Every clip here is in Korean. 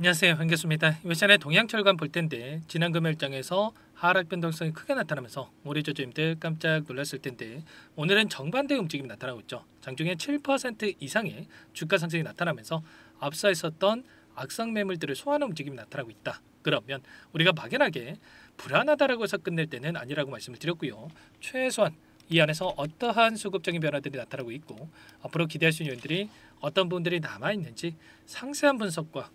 안녕하세요, 반갑습니다. 이번 시간에 동양철관 볼 텐데 지난 금요일장에서 하락 변동성이 크게 나타나면서 우리 조주님들 깜짝 놀랐을 텐데 오늘은 정반대 움직임이 나타나고 있죠. 장중에 7% 이상의 주가 상승이 나타나면서 앞서 있었던 악성 매물들을 소화하는 움직임이 나타나고 있다. 그러면 우리가 막연하게 불안하다라고 해서 끝낼 때는 아니라고 말씀을 드렸고요. 최소한 이 안에서 어떠한 수급적인 변화들이 나타나고 있고 앞으로 기대할 수 있는 요인들이 어떤 부분들이 남아있는지 상세한 분석과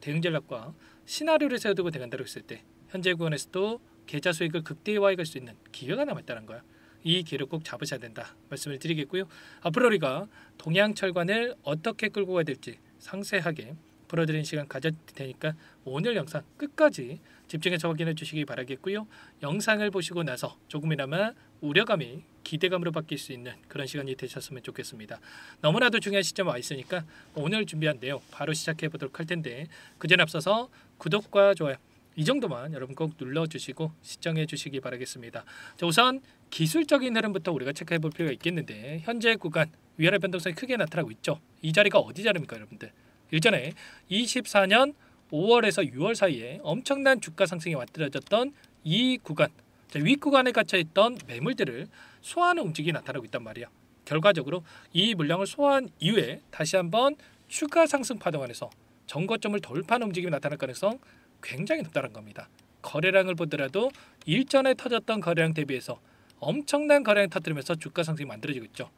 대응 전략과 시나리오를 세워두고 대응한다고 했을 때 현재 구간에서도 계좌 수익을 극대화해갈 수 있는 기회가 남아있다는 거야. 이 기회를 꼭 잡으셔야 된다 말씀을 드리겠고요. 앞으로 우리가 동양철관을 어떻게 끌고 가야 될지 상세하게 풀어드리는 시간 가질 테니까 오늘 영상 끝까지 집중해서 확인해 주시기 바라겠고요. 영상을 보시고 나서 조금이나마 우려감이 기대감으로 바뀔 수 있는 그런 시간이 되셨으면 좋겠습니다. 너무나도 중요한 시점에 와 있으니까 오늘 준비한 내용 바로 시작해 보도록 할 텐데 그전에 앞서서 구독과 좋아요 이 정도만 여러분 꼭 눌러주시고 시청해 주시기 바라겠습니다. 자, 우선 기술적인 흐름부터 우리가 체크해 볼 필요가 있겠는데 현재 구간 위아래 변동성이 크게 나타나고 있죠. 이 자리가 어디 자리입니까 여러분들? 일전에 24년 5월에서 6월 사이에 엄청난 주가 상승이 왔들어졌던 이 구간, 윗구간에 갇혀있던 매물들을 소화하는 움직임이 나타나고 있단 말이야. 결과적으로 이 물량을 소화한 이후에 다시 한번 추가 상승 파동 안에서 정고점을 돌파하는 움직임이 나타날 가능성 굉장히 높다는 겁니다. 거래량을 보더라도 일전에 터졌던 거래량 대비해서 엄청난 거래량을 터뜨리면서 주가 상승이 만들어지고 있죠.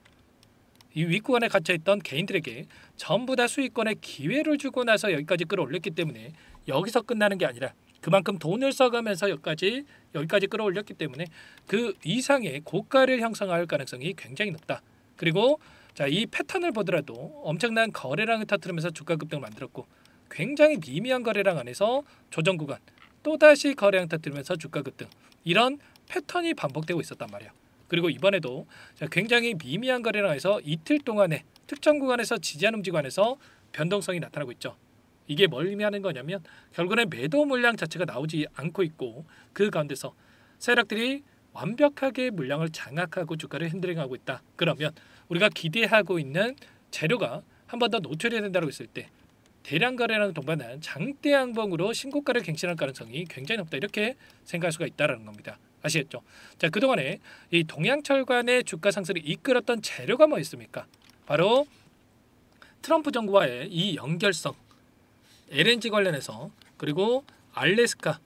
이 윗구간에 갇혀있던 개인들에게 전부 다 수익권의 기회를 주고 나서 여기까지 끌어올렸기 때문에 여기서 끝나는 게 아니라 그만큼 돈을 써가면서 여기까지 끌어올렸기 때문에 그 이상의 고가를 형성할 가능성이 굉장히 높다. 그리고 자, 이 패턴을 보더라도 엄청난 거래량을 터뜨리면서 주가 급등을 만들었고 굉장히 미미한 거래량 안에서 조정 구간 또다시 거래량 터뜨리면서 주가 급등 이런 패턴이 반복되고 있었단 말이야. 그리고 이번에도 굉장히 미미한 거래량에서 이틀 동안에 특정 구간에서 지지하는 움직임에서 변동성이 나타나고 있죠. 이게 뭘 의미하는 거냐면 결국엔 매도 물량 자체가 나오지 않고 있고 그 가운데서 세력들이 완벽하게 물량을 장악하고 주가를 핸들링하고 있다. 그러면 우리가 기대하고 있는 재료가 한 번 더 노출이 된다고 했을 때 대량 거래량 동반한 장대 양봉으로 신고가를 갱신할 가능성이 굉장히 높다. 이렇게 생각할 수가 있다는 겁니다. 아시겠죠? 자, 그동안에 이 동양철관의 주가 상승을 이끌었던 재료가 뭐였습니까? 바로 트럼프 정부와의 이 연결성, LNG 관련해서 그리고 알래스카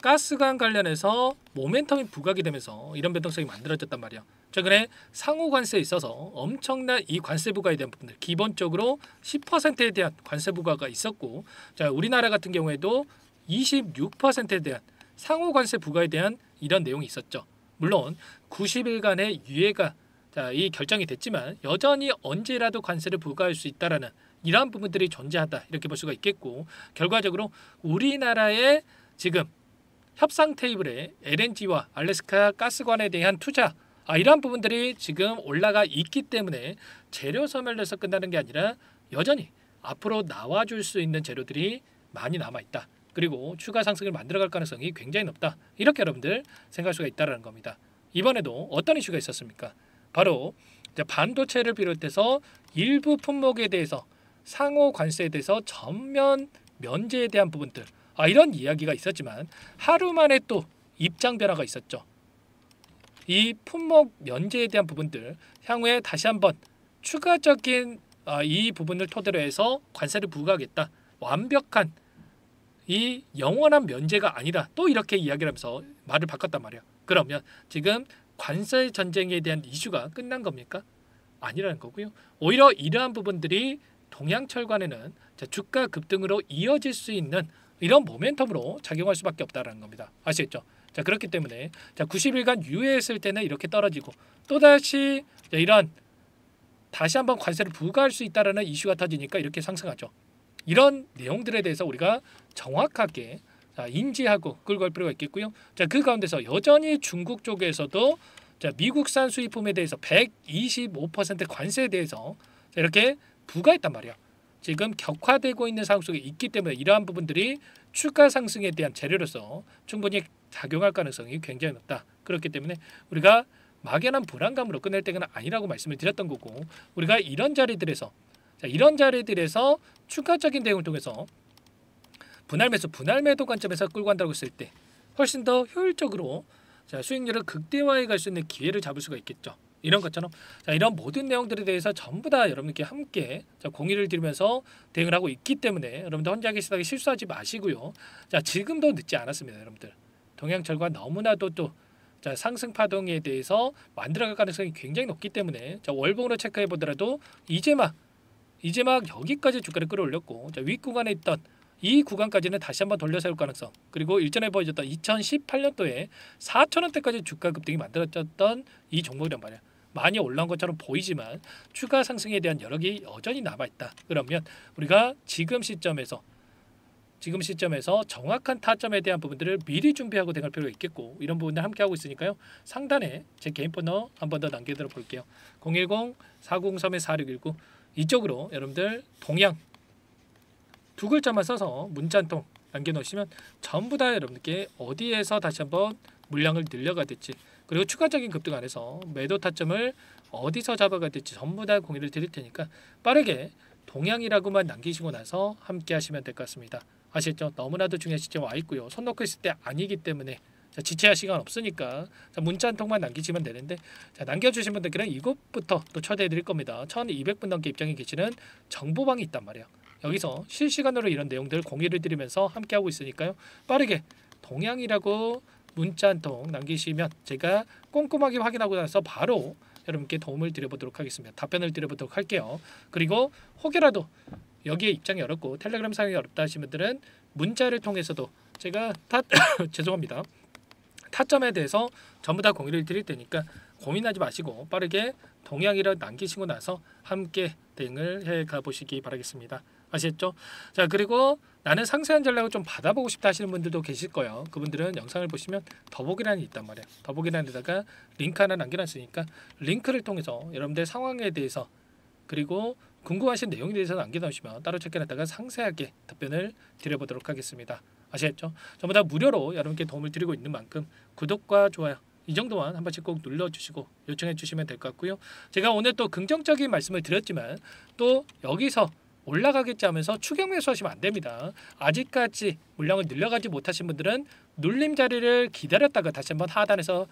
가스관 관련해서 모멘텀이 부각이 되면서 이런 변동성이 만들어졌단 말이야. 최근에 상호 관세에 있어서 엄청난 이 관세 부과에 대한 부분들 기본적으로 10%에 대한 관세 부과가 있었고 자, 우리나라 같은 경우에도 26%에 대한 상호 관세 부과에 대한 이런 내용이 있었죠. 물론 90일간의 유예가 이 결정이 됐지만 여전히 언제라도 관세를 부과할 수 있다라는 이러한 부분들이 존재하다 이렇게 볼 수가 있겠고 결과적으로 우리나라의 지금 협상 테이블에 LNG와 알래스카 가스관에 대한 투자 이러한 부분들이 지금 올라가 있기 때문에 재료 소멸돼서 끝나는 게 아니라 여전히 앞으로 나와줄 수 있는 재료들이 많이 남아있다. 그리고 추가 상승을 만들어갈 가능성이 굉장히 높다. 이렇게 여러분들 생각할 수가 있다는 겁니다. 이번에도 어떤 이슈가 있었습니까? 바로 반도체를 비롯해서 일부 품목에 대해서 상호 관세에 대해서 전면 면제에 대한 부분들 이런 이야기가 있었지만 하루 만에 또 입장 변화가 있었죠. 이 품목 면제에 대한 부분들 향후에 다시 한번 추가적인 이 부분을 토대로 해서 관세를 부과하겠다. 완벽한 이 영원한 면제가 아니라 또 이렇게 이야기를 하면서 말을 바꿨단 말이야. 그러면 지금 관세 전쟁에 대한 이슈가 끝난 겁니까? 아니라는 거고요. 오히려 이러한 부분들이 동양철관에는 주가 급등으로 이어질 수 있는 이런 모멘텀으로 작용할 수밖에 없다는 겁니다. 아시겠죠? 자, 그렇기 때문에 90일간 유예했을 때는 이렇게 떨어지고 또다시 이런 다시 한번 관세를 부과할 수 있다는 이슈가 터지니까 이렇게 상승하죠. 이런 내용들에 대해서 우리가 정확하게 인지하고 끌고 갈 필요가 있겠고요. 자, 그 가운데서 여전히 중국 쪽에서도 미국산 수입품에 대해서 125% 관세에 대해서 이렇게 부과했단 말이야. 지금 격화되고 있는 상황 속에 있기 때문에 이러한 부분들이 추가 상승에 대한 재료로서 충분히 작용할 가능성이 굉장히 높다. 그렇기 때문에 우리가 막연한 불안감으로 끝낼 때가 아니라고 말씀을 드렸던 거고 우리가 이런 자리들에서 추가적인 대응을 통해서 분할 매수, 분할 매도 관점에서 끌고 간다고 했을 때 훨씬 더 효율적으로 자, 수익률을 극대화해 갈 수 있는 기회를 잡을 수가 있겠죠. 이런 것처럼 자, 이런 모든 내용들에 대해서 전부 다 여러분께 함께 자, 공유를 드리면서 대응을 하고 있기 때문에 여러분들 혼자 계시다가 실수하지 마시고요. 자, 지금도 늦지 않았습니다, 여러분들. 동양철과 너무나도 또 자, 상승 파동에 대해서 만들어갈 가능성이 굉장히 높기 때문에 자, 월봉으로 체크해 보더라도 이제 막 여기까지 주가를 끌어올렸고 자, 윗 구간에 있던 이 구간까지는 다시 한번 돌려 세울 가능성, 그리고 일전에 보여줬던 2018년도에 4,000원대까지 주가 급등이 만들어졌던 이 종목이란 말이야. 많이 올라온 것처럼 보이지만 추가 상승에 대한 여력이 여전히 남아있다. 그러면 우리가 지금 시점에서 정확한 타점에 대한 부분들을 미리 준비하고 대응할 필요가 있겠고, 이런 부분들 함께 하고 있으니까요. 상단에 제 개인 번호 한 번 더 남겨드려 볼게요. 010-403-4619 이쪽으로 여러분들 동양 두 글자만 써서 문자 한 통 남겨놓으시면 전부 다 여러분들께 어디에서 다시 한번 물량을 늘려가 될지, 그리고 추가적인 급등 안에서 매도 타점을 어디서 잡아가 될지 전부 다 공유를 드릴 테니까 빠르게 동양이라고만 남기시고 나서 함께 하시면 될 것 같습니다. 아시겠죠? 너무나도 중요한 시점 와 있고요. 손 놓고 있을 때 아니기 때문에 자, 지체할 시간 없으니까 자, 문자 한 통만 남기시면 되는데, 자, 남겨주신 분들께는 이것부터 또 초대해 드릴 겁니다. 1200분 넘게 입장해 계시는 정보방이 있단 말이에요. 여기서 실시간으로 이런 내용들 공유를 드리면서 함께 하고 있으니까요. 빠르게 동양이라고 문자 한 통 남기시면 제가 꼼꼼하게 확인하고 나서 바로 여러분께 도움을 드려보도록 하겠습니다. 답변을 드려보도록 할게요. 그리고 혹여라도 여기에 입장이 어렵고 텔레그램 사용이 어렵다 하신 분들은 문자를 통해서도 제가 죄송합니다. 타점에 대해서 전부 다 공유를 드릴 테니까 고민하지 마시고 빠르게 동양이라 남기시고 나서 함께 대응을 해 가보시기 바라겠습니다. 아시겠죠? 자, 그리고 나는 상세한 전략을 좀 받아보고 싶다 하시는 분들도 계실 거예요. 그분들은 영상을 보시면 더보기란이 있단 말이에요. 더보기란에다가 링크 하나 남겨놨으니까 링크를 통해서 여러분들 상황에 대해서 그리고 궁금하신 내용에 대해서 남겨놓으시면 따로 체크해놨다가 상세하게 답변을 드려보도록 하겠습니다. 아시겠죠? 전부 다 무료로 여러분께 도움을 드리고 있는 만큼 구독과 좋아요 이 정도만 한 번씩 꼭 눌러주시고 요청해 주시면 될 것 같고요. 제가 오늘 또 긍정적인 말씀을 드렸지만 또 여기서 올라가겠지 하면서 추격 매수하시면 안 됩니다. 아직까지 물량을 늘려가지 못하신 분들은 눌림 자리를 기다렸다가 다시 한번 하단에서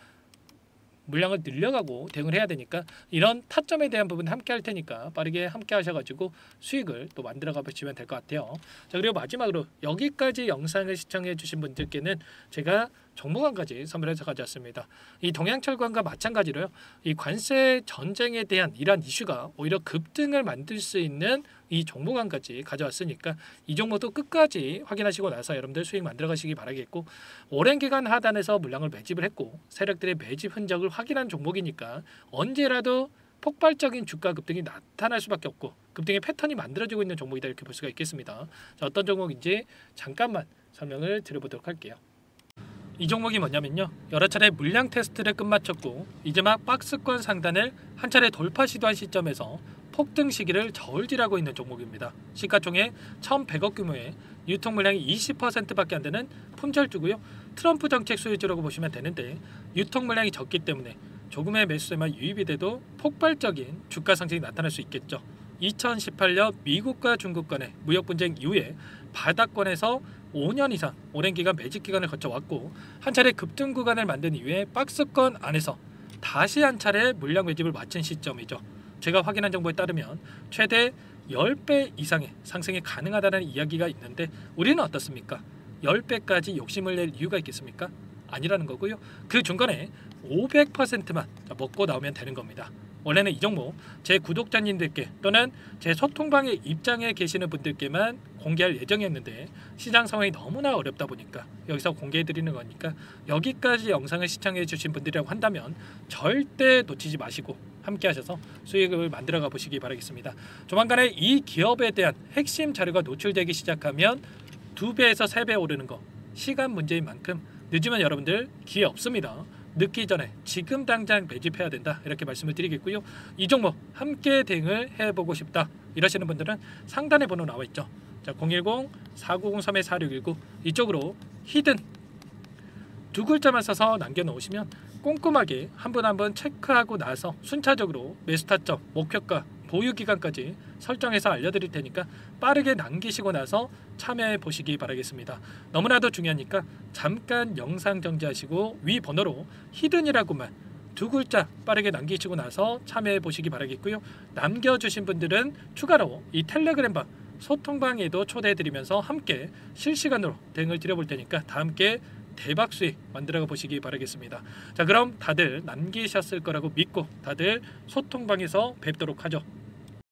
물량을 늘려가고 대응을 해야 되니까 이런 타점에 대한 부분 함께 할 테니까 빠르게 함께 하셔가지고 수익을 또 만들어가 보시면 될 것 같아요. 자, 그리고 마지막으로 여기까지 영상을 시청해 주신 분들께는 제가 정보관까지 선물해서 가져왔습니다. 이 동양철관과 마찬가지로요. 이 관세 전쟁에 대한 이러한 이슈가 오히려 급등을 만들 수 있는 이 정보관까지 가져왔으니까 이 종목도 끝까지 확인하시고 나서 여러분들 수익 만들어 가시기 바라겠고, 오랜 기간 하단에서 물량을 매집을 했고 세력들의 매집 흔적을 확인한 종목이니까 언제라도 폭발적인 주가 급등이 나타날 수밖에 없고 급등의 패턴이 만들어지고 있는 종목이다 이렇게 볼 수가 있겠습니다. 자, 어떤 종목인지 잠깐만 설명을 드려보도록 할게요. 이 종목이 뭐냐면요, 여러 차례 물량 테스트를 끝마쳤고 이제 막 박스권 상단을 한 차례 돌파 시도한 시점에서 폭등 시기를 저울질하고 있는 종목입니다. 시가총액 1,100억 규모의 유통 물량이 20%밖에 안 되는 품절주고요. 트럼프 정책 수혜주라고 보시면 되는데 유통 물량이 적기 때문에 조금의 매수세만 유입이 돼도 폭발적인 주가 상승이 나타날 수 있겠죠. 2018년 미국과 중국 간의 무역 분쟁 이후에 바닥권에서 5년 이상 오랜 기간 매집 기간을 거쳐왔고 한 차례 급등 구간을 만든 이후에 박스권 안에서 다시 한 차례 물량 매집을 마친 시점이죠. 제가 확인한 정보에 따르면 최대 10배 이상의 상승이 가능하다는 이야기가 있는데 우리는 어떻습니까? 10배까지 욕심을 낼 이유가 있겠습니까? 아니라는 거고요. 그 중간에 500%만 먹고 나오면 되는 겁니다. 원래는 이 종목 제 구독자님들께 또는 제 소통방에 입장해 계시는 분들께만 공개할 예정이었는데 시장 상황이 너무나 어렵다 보니까 여기서 공개해 드리는 거니까 여기까지 영상을 시청해 주신 분들이라고 한다면 절대 놓치지 마시고 함께 하셔서 수익을 만들어 가 보시기 바라겠습니다. 조만간에 이 기업에 대한 핵심 자료가 노출되기 시작하면 2배에서 3배 오르는 거 시간 문제인 만큼 늦으면 여러분들 기회 없습니다. 늦기 전에 지금 당장 매집해야 된다 이렇게 말씀을 드리겠고요. 이 종목 함께 대응을 해보고 싶다 이러시는 분들은 상단에 번호 나와 있죠. 자, 010-4903-4619 이쪽으로 히든 두 글자만 써서 남겨놓으시면 꼼꼼하게 한 분 한 분 체크하고 나서 순차적으로 매수 타점, 목표가, 보유 기간까지 설정해서 알려드릴 테니까 빠르게 남기시고 나서 참여해 보시기 바라겠습니다. 너무나도 중요하니까 잠깐 영상 정지하시고 위 번호로 히든이라고만 2글자 빠르게 남기시고 나서 참여해 보시기 바라겠고요. 남겨주신 분들은 추가로 이 텔레그램방 소통방에도 초대해드리면서 함께 실시간으로 대응을 드려볼 테니까 다 함께 대박 수익 만들어 보시기 바라겠습니다. 자, 그럼 다들 남기셨을 거라고 믿고 다들 소통방에서 뵙도록 하죠.